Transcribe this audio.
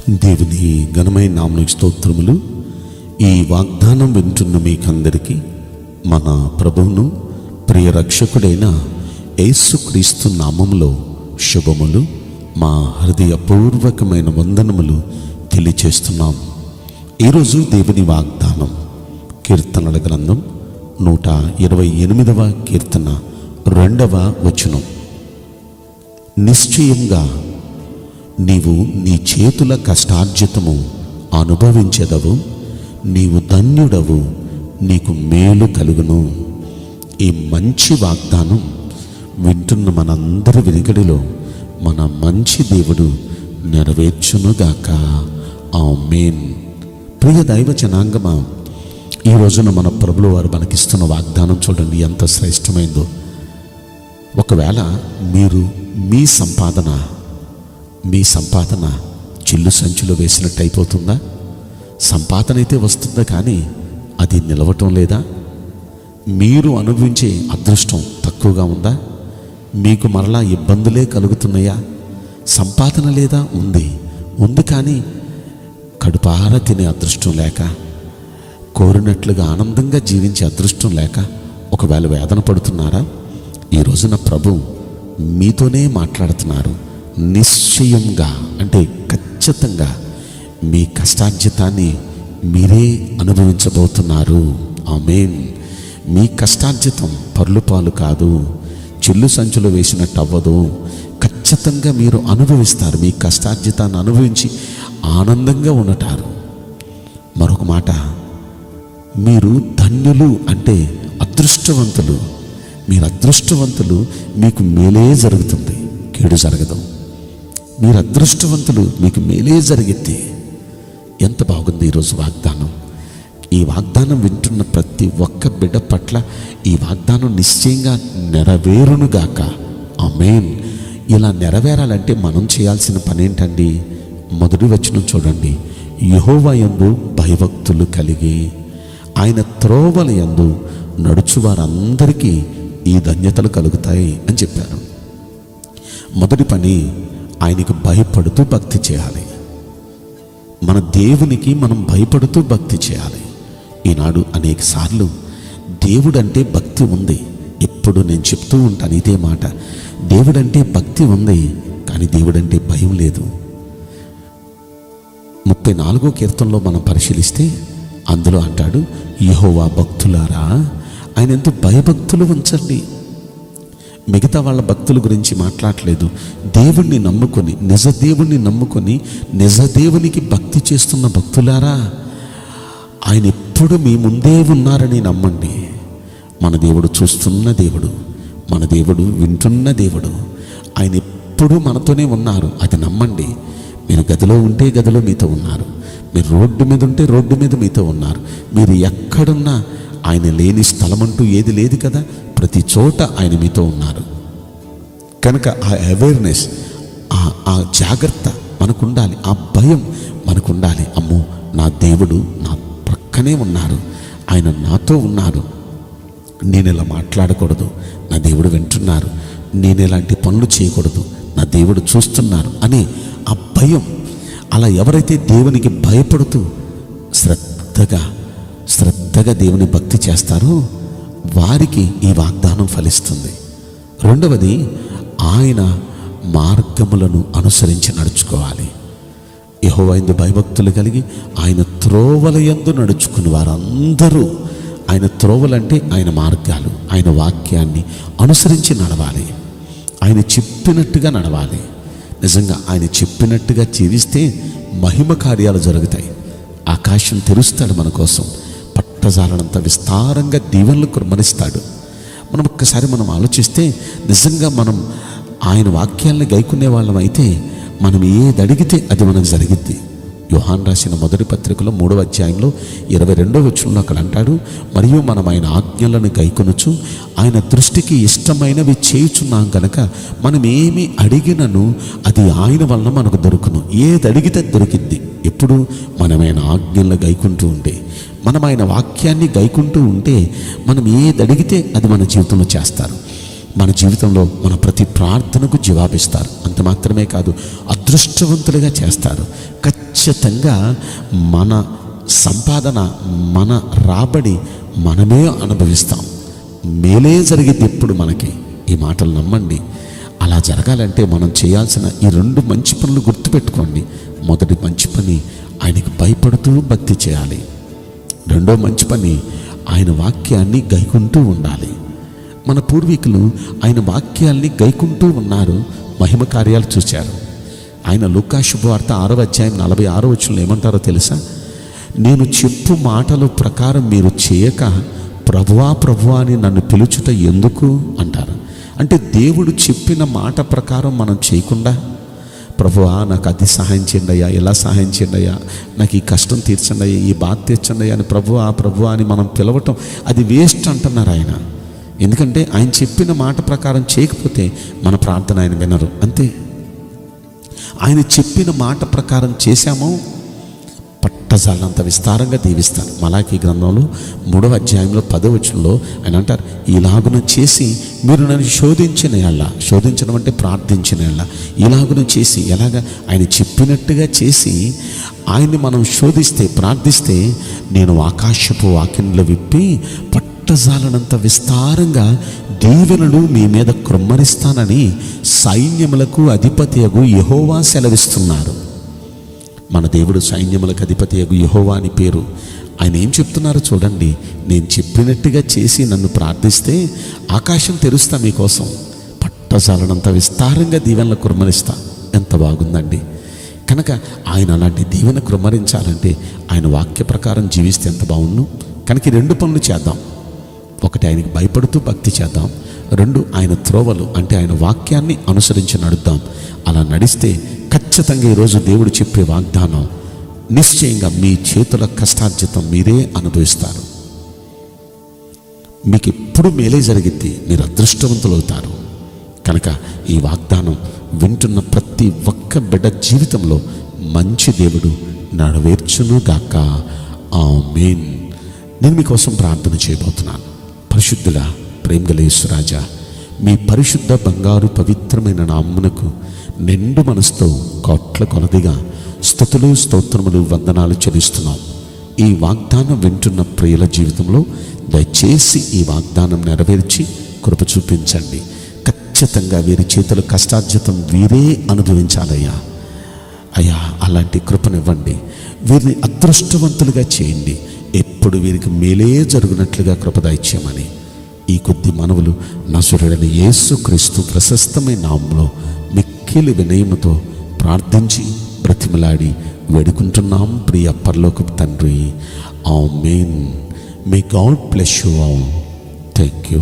దేవుని ఘనమైన నామమునకు స్తోత్రములు. ఈ వాగ్దానం వింటున్న మీకందరికీ మన ప్రభువును ప్రియ రక్షకుడైన యేసుక్రీస్తు నామములో శుభములు, మా హృదయపూర్వకమైన వందనములు తెలియచేస్తున్నాం. ఈరోజు దేవుని వాగ్దానం కీర్తనల గ్రంథం 128వ కీర్తన 2వ వచనం. నిశ్చయంగా నీవు నీ చేతుల కష్టార్జితము అనుభవించెదవు, నీవు ధన్యుడవు, నీకు మేలు కలుగును. ఈ మంచి వాగ్దానం వింటున్న మనందరి వెనుకడిలో మన మంచి దేవుడు నెరవేర్చునుగాక. ఆమేన్. ప్రియ దైవ జనాంగమా, ఈ రోజున మన ప్రభువు వారు మనకిస్తున్న వాగ్దానం చూడండి ఎంత శ్రేష్టమైందో. ఒకవేళ మీరు మీ సంపాదన చిల్లు సంచిలో వేసినట్టు అయిపోతుందా? సంపాదన అయితే వస్తుందా, కానీ అది నిలవటం లేదా? మీరు అనుభవించే అదృష్టం తక్కువగా ఉందా? మీకు మరలా ఇబ్బందులే కలుగుతున్నాయా? సంపాదన లేదా? ఉంది కానీ కడుపారా తినే అదృష్టం లేక, కోరినట్లుగా ఆనందంగా జీవించే అదృష్టం లేక ఒకవేళ వేదన పడుతున్నారా? ఈ రోజున ప్రభు మీతోనే మాట్లాడుతున్నారు. నిశ్చయంగా అంటే ఖచ్చితంగా మీ కష్టార్జితాన్ని మీరే అనుభవించబోతున్నారు. ఆమేన్. మీ కష్టార్జితం పర్లు పాలు కాదు, చిల్లు సంచులు వేసినట్టు అవ్వదు. ఖచ్చితంగా మీరు అనుభవిస్తారు. మీ కష్టార్జితాన్ని అనుభవించి ఆనందంగా ఉండటారు. మరొక మాట, మీరు ధన్యులు అంటే అదృష్టవంతులు. మీరు అదృష్టవంతులు, మీకు మేలే జరుగుతుంది, కీడు జరగదు. మీరు అదృష్టవంతులు, మీకు మేలే జరిగితే. ఎంత బాగుంది ఈరోజు వాగ్దానం. ఈ వాగ్దానం వింటున్న ప్రతి ఒక్క బిడ్డ పట్ల ఈ వాగ్దానం నిశ్చయంగా నెరవేరునుగాక. ఆమేన్. ఇలా నెరవేరాలంటే మనం చేయాల్సిన పని ఏంటండి? మొదటి వచనం చూడండి. యెహోవా యందు భయభక్తులు కలిగి ఆయన త్రోవల యందు నడుచు వారందరికీ ఈ ధన్యతలు కలుగుతాయి అని చెప్పారు. మొదటి పని, ఆయనకు భయపడుతూ భక్తి చేయాలి. మన దేవునికి మనం భయపడుతూ భక్తి చేయాలి. ఈనాడు అనేక సార్లు దేవుడంటే భక్తి ఉంది. ఎప్పుడు నేను చెప్తూ ఉంటాను ఇదే మాట. దేవుడంటే భక్తి ఉంది, కానీ దేవుడంటే భయం లేదు. 34వ కీర్తనలో మనం పరిశీలిస్తే అందులో అంటాడు, యెహోవా భక్తులారా ఆయన ఎంతో భయభక్తులు ఉంచండి. మిగతా వాళ్ళ భక్తుల గురించి మాట్లాడలేదు. దేవుణ్ణి నమ్ముకొని, నిజదేవుణ్ణి నమ్ముకొని నిజదేవునికి భక్తి చేస్తున్న భక్తులారా, ఆయన ఎప్పుడు మీ ముందే ఉన్నారని నమ్మండి. మన దేవుడు చూస్తున్న దేవుడు, మన దేవుడు వింటున్న దేవుడు. ఆయన ఎప్పుడు మనతోనే ఉన్నారు, అది నమ్మండి. మీరు గదిలో ఉంటే గదిలో మీతో ఉన్నారు, మీరు రోడ్డు మీద ఉంటే రోడ్డు మీద మీతో ఉన్నారు. మీరు ఎక్కడున్నా ఆయన లేని స్థలం అంటూ ఏది లేదు కదా. ప్రతి చోట ఆయన మీతో ఉన్నారు. కనుక ఆ అవేర్నెస్, ఆ జాగ్రత్త మనకు ఉండాలి, ఆ భయం మనకు ఉండాలి. అమ్మో, నా దేవుడు నా ప్రక్కనే ఉన్నారు, ఆయన నాతో ఉన్నారు, నేను ఇలా మాట్లాడకూడదు, నా దేవుడు వింటున్నారు, నేను ఇలాంటి పనులు చేయకూడదు, నా దేవుడు చూస్తున్నారు అని ఆ భయం. అలా ఎవరైతే దేవునికి భయపడుతూ శ్రద్ధగా దేవుని భక్తి చేస్తారో వారికి ఈ వాగ్దానం ఫలిస్తుంది. రెండవది, ఆయన మార్గములను అనుసరించి నడుచుకోవాలి. యెహోవా యందు భయభక్తులు కలిగి ఆయన త్రోవల యందు నడుచుకుని వారందరూ, ఆయన త్రోవలంటే ఆయన మార్గాలు, ఆయన వాక్యాన్ని అనుసరించి నడవాలి. ఆయన చెప్పినట్టుగా నడవాలి. నిజంగా ఆయన చెప్పినట్టుగా జీవిస్తే మహిమ కార్యాలు జరుగుతాయి. ఆకాశం తెరుస్తాడు మన కోసం, పట్టజాలనంత విస్తారంగా దీవెనలు కుమ్మరిస్తాడు. మనం ఒక్కసారి ఆలోచిస్తే నిజంగా మనం ఆయన వాక్యాలను గైకునే వాళ్ళం అయితే మనం ఏది అడిగితే అది మనకు జరిగిద్ది. యోహాను రాసిన మొదటి పత్రికలో 3వ అధ్యాయంలో 22వ వచనంలో అక్కడ అంటాడు, మరియు మనం ఆయన ఆజ్ఞలను గైకొనుచు ఆయన దృష్టికి ఇష్టమైనవి చేయుచున్నాం కనుక మనం ఏమి అడిగినను అది ఆయన వలన మనకు దొరుకును. ఏది అడిగితే దొరికిద్ది. ఎప్పుడు మనం ఆయన ఆజ్ఞలను గైకుంటూ ఉంటే, మనం ఆయన వాక్యాన్ని గైకుంటూ ఉంటే, మనం ఏది అడిగితే అది మన జీవితంలో చేస్తారు. మన జీవితంలో మన ప్రతి ప్రార్థనకు జవాబిస్తారు. అంత మాత్రమే కాదు, అదృష్టవంతులుగా చేస్తారు. ఖచ్చితంగా మన సంపాదన, మన రాబడి మనమే అనుభవిస్తాం. మేలే జరిగింది ఎప్పుడు మనకి. ఈ మాటలు నమ్మండి. అలా జరగాలంటే మనం చేయాల్సిన ఈ 2 మంచి పనులు గుర్తుపెట్టుకోండి. మొదటి మంచి పని, ఆయనకి భయపడుతూ భక్తి చేయాలి. రెండో మంచి పని, ఆయన వాక్యాన్ని గైకుంటూ ఉండాలి. మన పూర్వీకులు ఆయన వాక్యాల్ని గైకుంటూ ఉన్నారు, మహిమ కార్యాలు చూశారు. ఆయన లూకా శుభవార్త 6వ అధ్యాయం 46వ వచనంలో ఏమంటారో తెలుసా? నేను చెప్పు మాటల ప్రకారం మీరు చేయక ప్రభువా ప్రభువా అని నన్ను పిలుచుట ఎందుకు అంటారు. అంటే దేవుడు చెప్పిన మాట ప్రకారం మనం చేయకుండా, ప్రభువా నాకు అది సహాయం చేయండి అయ్యా, ఎలా సహాయం చేయండి అయ్యా, నాకు ఈ కష్టం తీర్చండి అయ్యా, ఈ బాధ తీర్చండి అయ్యా అని ప్రభువా ప్రభువా అని మనం పిలవటం అది వేస్ట్ అంటున్నారు ఆయన. ఎందుకంటే ఆయన చెప్పిన మాట ప్రకారం చేయకపోతే మన ప్రార్థన ఆయన వినరు. అంతే. ఆయన చెప్పిన మాట ప్రకారం చేశామో పట్టజాలంత విస్తారంగా దీవిస్తాను. మలాకీ గ్రంథంలో 3వ అధ్యాయంలో 10వ వచనంలో ఆయన అంటారు, ఇలాగున చేసి మీరు నన్ను శోధించడం అంటే ప్రార్థించిన ఇలాగున చేసి, ఎలాగా ఆయన చెప్పినట్టుగా చేసి ఆయన్ని మనం శోధిస్తే, ప్రార్థిస్తే నేను ఆకాశపు వాకిన్లు విప్పి పట్టజాలనంత విస్తారంగా దీవెనలు మీ మీద కృమ్మరిస్తానని సైన్యములకు అధిపతియగు యెహోవా సెలవిస్తున్నారు. మన దేవుడు సైన్యములకు అధిపతియగు యెహోవా అని పేరు. ఆయన ఏం చెప్తున్నారో చూడండి, నేను చెప్పినట్టుగా చేసి నన్ను ప్రార్థిస్తే ఆకాశం తెరుస్తా, మీకోసం పట్టజాలనంత విస్తారంగా దీవెనలు కుమ్మరిస్తా. ఎంత బాగుందండి. కనుక ఆయన అలాంటి దీవెన కుమ్మరించాలంటే ఆయన వాక్య ప్రకారం జీవిస్తే ఎంత బాగుండు. కనుక 2 పనులు చేద్దాం. 1, ఆయనకి భయపడుతూ భక్తి చేద్దాం. 2, ఆయన త్రోవలు అంటే ఆయన వాక్యాన్ని అనుసరించి నడుద్దాం. అలా నడిస్తే ఖచ్చితంగా ఈరోజు దేవుడు చెప్పే వాగ్దానం నిశ్చయంగా మీ చేతుల కష్టార్జితం మీరే అనుభవిస్తారు. మీకు ఎప్పుడు మేలే జరిగిద్ది, మీరు అదృష్టవంతులు అవుతారు. కనుక ఈ వాగ్దానం వింటున్న ప్రతి ఒక్క బిడ్డ జీవితంలో మంచి దేవుడు నెరవేర్చును గాక. ఆమేన్. నేను మీకోసం ప్రార్థన చేయబోతున్నాను. పరిశుద్ధుడా, ప్రేమగల యేసురాజా, మీ పరిశుద్ధ బంగారు పవిత్రమైన నామమునకు నిండు మనసుతో కోట్ల కొలదిగా స్తుతులు, స్తోత్రములు, వందనాలు చెల్లిస్తున్నాం. ఈ వాగ్దానం వింటున్న ప్రియుల జీవితంలో దయచేసి ఈ వాగ్దానం నెరవేర్చి కృప చూపించండి. ఖచ్చితంగా వీరి చేతుల కష్టార్జితం వీరే అనుభవించాలయ్యా. అయ్యా, అలాంటి కృపనివ్వండి. వీరిని అదృష్టవంతులుగా చేయండి. ఎప్పుడు వీరికి మేలే జరుగునట్లుగా కృప దయచేయమని ఈ కొద్ది మనవులు నజరేయుడైన యేసుక్రీస్తు ప్రశస్తమైన నామములో మిక్కిలి వినయముతో ప్రార్థించి బ్రతిమలాడి వేడుకుంటున్నాం ప్రియ పరలోకపు తండ్రి. ఆమేన్. May God bless you all. Thank you.